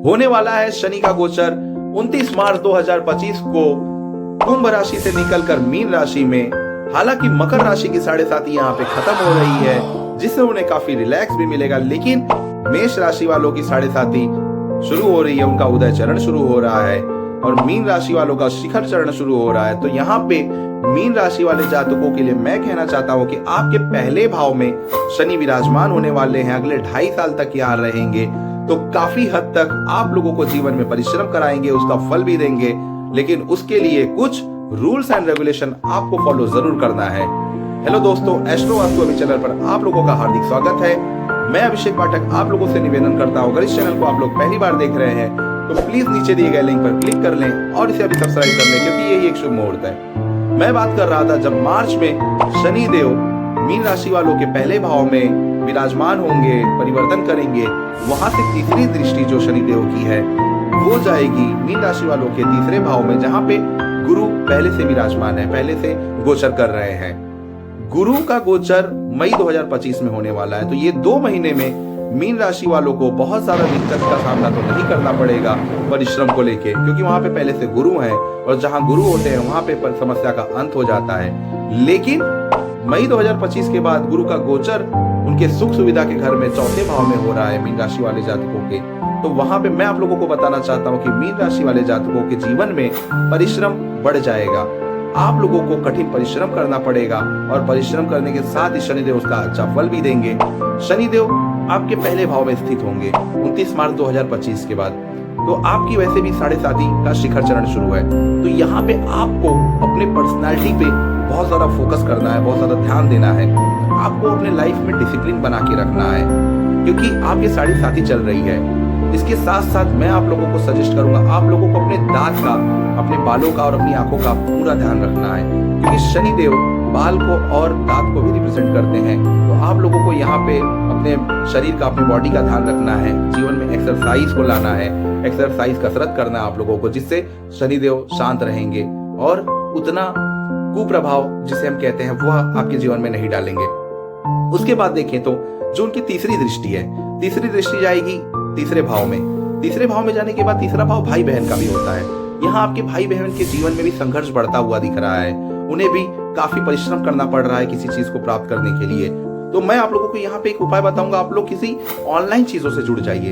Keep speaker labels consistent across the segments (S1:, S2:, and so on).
S1: होने वाला है शनि का गोचर 29 मार्च 2025 को कुंभ राशि से निकलकर मीन राशि में। हालांकि मकर राशि की 7.5 यहाँ पे खत्म हो रही है, जिससे उन्हें काफी रिलैक्स भी मिलेगा। लेकिन मेष राशि वालों की 7.5 शुरू हो रही है, उनका उदय चरण शुरू हो रहा है और मीन राशि वालों का शिखर चरण शुरू हो रहा है। तो यहाँ पे मीन राशि वाले जातकों के लिए मैं कहना चाहता हूँ कि आपके पहले भाव में शनि विराजमान होने वाले हैं, अगले 2.5 साल तक यहाँ रहेंगे। तो काफी हद तक आप लोगों को जीवन में परिश्रम कराएंगे, उसका फल भी देंगे। लेकिन उसके लिए कुछ रूल्स एंड रेगुलेशन आपको फॉलो जरूर करना है। हेलो दोस्तों, एस्ट्रो वास्तु चैनल पर आप लोगों का हार्दिक स्वागत है। मैं अभिषेक पाठक आप लोगों से निवेदन करता हूँ, अगर इस चैनल को आप लोग पहली बार देख रहे हैं तो प्लीज नीचे दिए गए लिंक पर क्लिक कर लें और इसे अभी सब्सक्राइब कर लें, क्योंकि यही एक शुभ मुहूर्त है। मैं बात कर रहा था जब मार्च में शनि देव मीन राशि वालों के पहले भाव में विराजमान होंगे, परिवर्तन करेंगे, वहां से तीसरी दृष्टि जो शनि देव की है वो जाएगी मीन राशि वालों के तीसरे भाव में, जहां पे गुरु पहले से विराजमान है, पहले से गोचर कर रहे हैं। गुरु का गोचर मई 2025 में होने वाला है। तो ये 2 महीने में मीन राशि वालों को बहुत ज्यादा दिक्कत का सामना तो नहीं करना पड़ेगा परिश्रम को लेके, क्योंकि वहां पे पहले से गुरु हैं और जहां गुरु होते हैं वहां पे समस्या का अंत हो जाता है। लेकिन मई 2025 के बाद गुरु का गोचर उनके सुख सुविधा के घर में चौथे भाव में हो रहा है मीन राशि वाले जातकों के। तो वहां पे मैं आप लोगों को बताना चाहता हूं कि मीन राशि वाले जातकों के जीवन में परिश्रम बढ़ जाएगा। आप लोगों को कठिन परिश्रम करना पड़ेगा और परिश्रम करने के साथ ही शनिदेव उसका अच्छा फल भी देंगे। शनिदेव आपके पहले भाव में स्थित होंगे 29 मार्च 2025 के बाद। तो आपकी वैसे भी 7.5 का शिखर चरण शुरू है। तो यहाँ पे आपको अपने पर्सनालिटी पे बहुत ज्यादा फोकस करना है, बहुत ज्यादा ध्यान देना है। आपको अपने लाइफ में डिसिप्लिन बना के रखना है, क्योंकि आपकी 7.5 चल रही है। इसके साथ साथ मैं आप लोगों को सजेस्ट करूंगा, आप लोगों को अपने दांत का, अपने बालों का और अपनी आंखों का पूरा ध्यान रखना है, क्योंकि शनिदेव बाल को और दांत को भी रिप्रेजेंट करते हैं। तो आप लोगों को यहाँ पे अपने शरीर का, अपनी बॉडी का ध्यान रखना है। जीवन में एक्सरसाइज को लाना है, एक्सरसाइज कसरत करना है आप लोगों को, जिससे शनिदेव शांत रहेंगे और उतना कुप्रभाव जिसे हम कहते हैं वह आपके जीवन में नहीं डालेंगे। उसके बाद देखें तो जो उनकी तीसरी दृष्टि है, तीसरी दृष्टि जाएगी तीसरे भाव में। तीसरे भाव में जाने के बाद तीसरा भाव भाई बहन का भी होता है। यहाँ आपके भाई बहन के जीवन में भी संघर्ष बढ़ता हुआ दिख रहा है, उन्हें भी काफी परिश्रम करना पड़ रहा है किसी चीज को प्राप्त करने के लिए। तो मैं आप लोगों को यहाँ पे एक उपाय बताऊंगा, आप लोग किसी ऑनलाइन चीजों से जुड़ जाइए।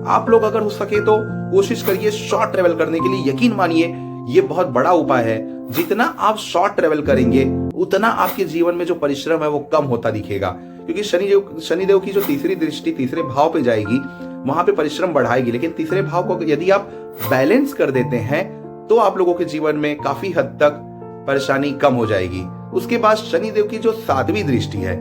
S1: आप लोग अगर हो सके तो कोशिश करिए शॉर्ट ट्रेवल करने के लिए। यकीन मानिए ये बहुत बड़ा उपाय है। जितना आप शॉर्ट ट्रेवल करेंगे उतना आपके जीवन में जो परिश्रम है वो कम होता दिखेगा, क्योंकि शनिदेव की जो तीसरी दृष्टि तीसरे भाव पे जाएगी वहां पे परिश्रम बढ़ाएगी। लेकिन तीसरे भाव को यदि आप बैलेंस कर देते हैं तो आप लोगों के जीवन में काफी हद तक परेशानी कम हो जाएगी। उसके बाद शनिदेव की जो 7वीं दृष्टि है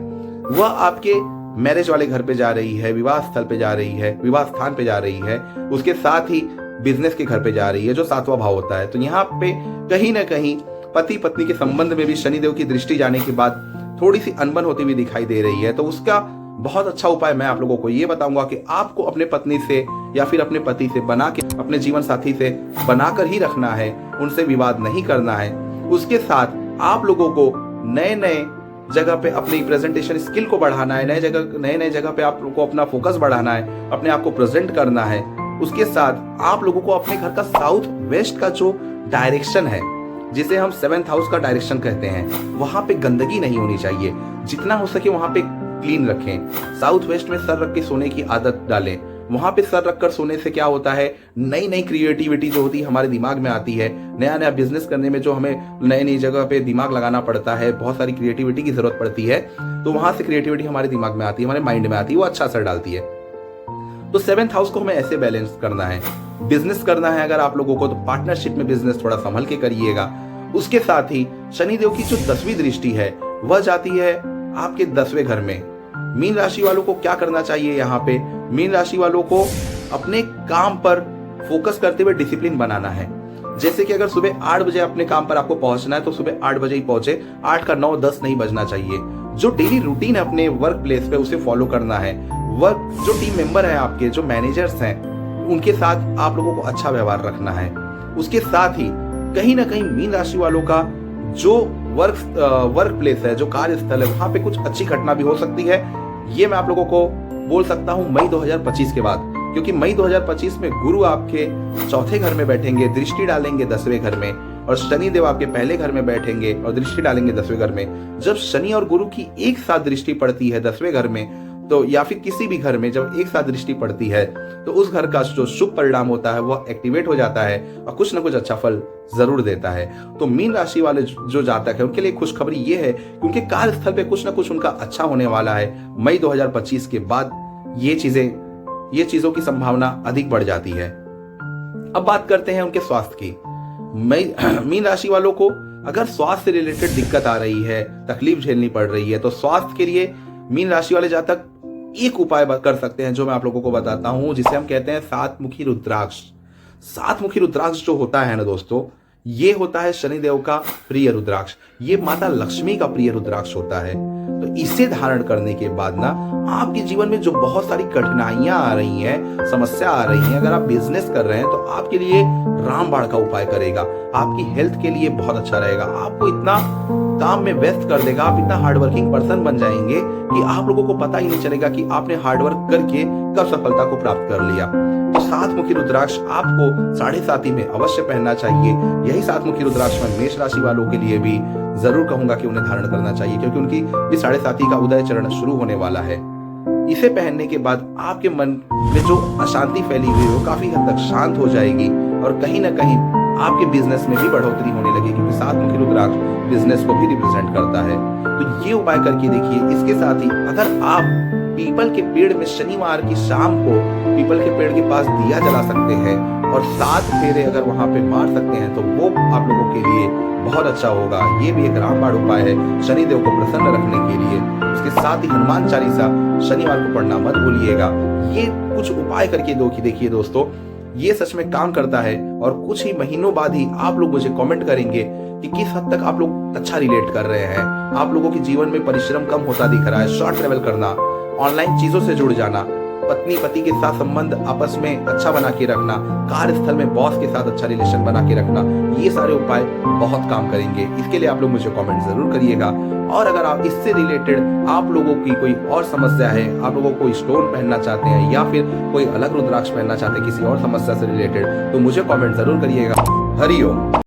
S1: वह आपके मैरिज वाले घर पे जा रही है, विवाह स्थल पे जा रही है, विवाह स्थान पे जा रही है। उसके साथ ही बिजनेस के घर पे जा रही है, जो 7वां भाव होता है। तो यहाँ पे कहीं ना कहीं पति पत्नी के संबंध में भी शनिदेव की दृष्टि जाने के बाद थोड़ी सी अनबन होती हुई दिखाई दे रही है। तो उसका बहुत अच्छा उपाय मैं आप लोगों को ये बताऊंगा कि आपको अपने पत्नी से या फिर अपने पति से बना के, अपने जीवन साथी से बनाकर ही रखना है, उनसे विवाद नहीं करना है। उसके साथ आप लोगों को नए नए जगह पे अपनी प्रेजेंटेशन स्किल को बढ़ाना है, नए नए जगह पे आप लोगों को अपना फोकस बढ़ाना है, अपने आप को प्रेजेंट करना है। उसके साथ आप लोगों को अपने घर का साउथ वेस्ट का जो डायरेक्शन है, जिसे हम 7th हाउस का डायरेक्शन कहते हैं, वहां पे गंदगी नहीं होनी चाहिए। जितना हो सके वहां पे क्लीन रखें। साउथ वेस्ट में सर रख के सोने की आदत डालें। वहां पे सर रखकर सोने से क्या होता है, नई नई क्रिएटिविटी जो होती है हमारे दिमाग में आती है। नया नया बिजनेस करने में जो हमें नई नई जगह पे दिमाग लगाना पड़ता है, बहुत सारी क्रिएटिविटी की जरूरत पड़ती है। तो वहां से क्रिएटिविटी हमारे दिमाग में आती है, हमारे माइंड में आती है, वो अच्छा असर डालती है। तो 7th हाउस को हमें ऐसे बैलेंस करना है। बिजनेस करना है अगर आप लोगों को, तो पार्टनरशिप में बिजनेस थोड़ा संभल के करिएगा। उसके साथ ही शनिदेव की जो 10वीं दृष्टि है वह जाती है आपके 10वें घर में। मीन राशि वालों को क्या करना चाहिए, यहाँ पे मीन राशि वालों को अपने काम पर फोकस करते हुए डिसिप्लिन बनाना है। जैसे कि अगर सुबह 8 बजे अपने काम पर आपको पहुंचना है तो सुबह 8 बजे ही पहुंचे, 8 का 9, 10 नहीं बजना चाहिए। जो डेली रूटीन है अपने वर्क प्लेस पे उसे फॉलो करना है। जो टीम मेंबर है आपके, जो मैनेजर्स हैं, उनके साथ आप लोगों को अच्छा व्यवहार रखना है। उसके साथ ही कहीं ना कहीं मीन राशि वालों का जो वर्क प्लेस है, जो कार्यस्थल है, वहां पे कुछ अच्छी घटना भी हो सकती है। ये मैं आप लोगों को बोल सकता हूं मई 2025 के बाद। क्योंकि मई 2025 में गुरु आपके चौथे घर में बैठेंगे, दृष्टि डालेंगे 10वें घर में, और शनि देव आपके पहले घर में बैठेंगे और दृष्टि डालेंगे 10वें घर में। जब शनि और गुरु की एक साथ दृष्टि पड़ती है 10वें घर में, तो या फिर किसी भी घर में जब एक साथ दृष्टि पड़ती है, तो उस घर का जो शुभ परिणाम होता है वह एक्टिवेट हो जाता है और कुछ ना कुछ अच्छा फल जरूर देता है। तो मीन राशि वाले जो जातक है उनके लिए खुशखबरी ये है कि उनके कार्यस्थल पे कुछ ना कुछ उनका अच्छा होने वाला है। मई 2025 के बाद ये चीजों की संभावना अधिक बढ़ जाती है। अब बात करते हैं उनके स्वास्थ्य की। मीन राशि वालों को अगर स्वास्थ्य से रिलेटेड दिक्कत आ रही है, तकलीफ झेलनी पड़ रही है, तो स्वास्थ्य के लिए मीन राशि वाले जातक एक उपाय कर सकते हैं जो मैं आप लोगों को बताता हूं, जिसे हम कहते हैं सातमुखी रुद्राक्ष। सातमुखी रुद्राक्ष जो होता है ना दोस्तों, ये होता है शनिदेव का प्रिय रुद्राक्ष, ये माता लक्ष्मी का प्रिय रुद्राक्ष होता है। तो इसे धारण करने के बाद ना आपके जीवन में जो बहुत सारी कठिनाइयां आ रही हैं, समस्या आ रही हैं, अगर आप बिजनेस कर रहे हैं तो आपके लिए रामबाण का उपाय करेगा, आपकी हेल्थ के लिए बहुत अच्छा रहेगा, आपको इतना काम में व्यस्त कर देगा, आप इतना हार्डवर्किंग पर्सन बन जाएंगे कि आप लोगों को पता ही नहीं चलेगा कि आपने हार्डवर्क करके कब सफलता को प्राप्त कर लिया। तो सातमुखी रुद्राक्ष आपको 7.5 में अवश्य पहनना चाहिए। यही सातमुखी रुद्राक्ष मैं मेष राशि वालों के लिए भी जरूर कहूंगा कि उन्हें धारण करना चाहिए, क्योंकि उनकी भी 7.5 का उदय चरण शुरू होने वाला है। इसे पहनने के बाद आपके मन में जो अशांति फैली हुई है वो काफी हद तक शांत हो जाएगी और कहीं ना कहीं आपके बिजनेस में भी बढ़ोतरी होने लगेगी, क्योंकि सातमुखी रुद्राक्ष बिजनेस को भी रिप्रेजेंट करता है। तो ये उपाय करके देखिए। इसके साथ ही अगर आप पीपल के पेड़ में शनिवार की शाम को पीपल के पेड़ के पास दिया जला सकते हैं और 7 फेरे अगर वहां पे मार सकते हैं तो वो आप लोगों के लिए बहुत अच्छा होगा। ये भी एक रामबाण उपाय है शनिदेव को प्रसन्न रखने के लिए। उसके साथ ही हनुमान चालीसा शनिवार को पढ़ना मत भूलिएगा। ये कुछ उपाय करके देखिए दोस्तों, ये सच में काम करता है और कुछ ही महीनों बाद ही आप लोग मुझे कमेंट करेंगे कि किस हद तक आप लोग अच्छा रिलेट कर रहे हैं। आप लोगों के जीवन में परिश्रम कम होता दिख रहा है, शॉर्ट ट्रेवल करना, ऑनलाइन चीजों से जुड़ जाना, पत्नी पति के साथ संबंध आपस में अच्छा बना के रखना, कार्यस्थल में बॉस के साथ अच्छा रिलेशन बना के रखना, ये सारे उपाय बहुत काम करेंगे। इसके लिए आप लोग मुझे कमेंट जरूर करिएगा। और अगर आप इससे रिलेटेड आप लोगों की कोई और समस्या है, आप लोगों को स्टोन पहनना चाहते हैं या फिर कोई अलग रुद्राक्ष पहनना चाहते हैं किसी और समस्या से रिलेटेड, तो मुझे कमेंट जरूर करिएगा। हरिओम।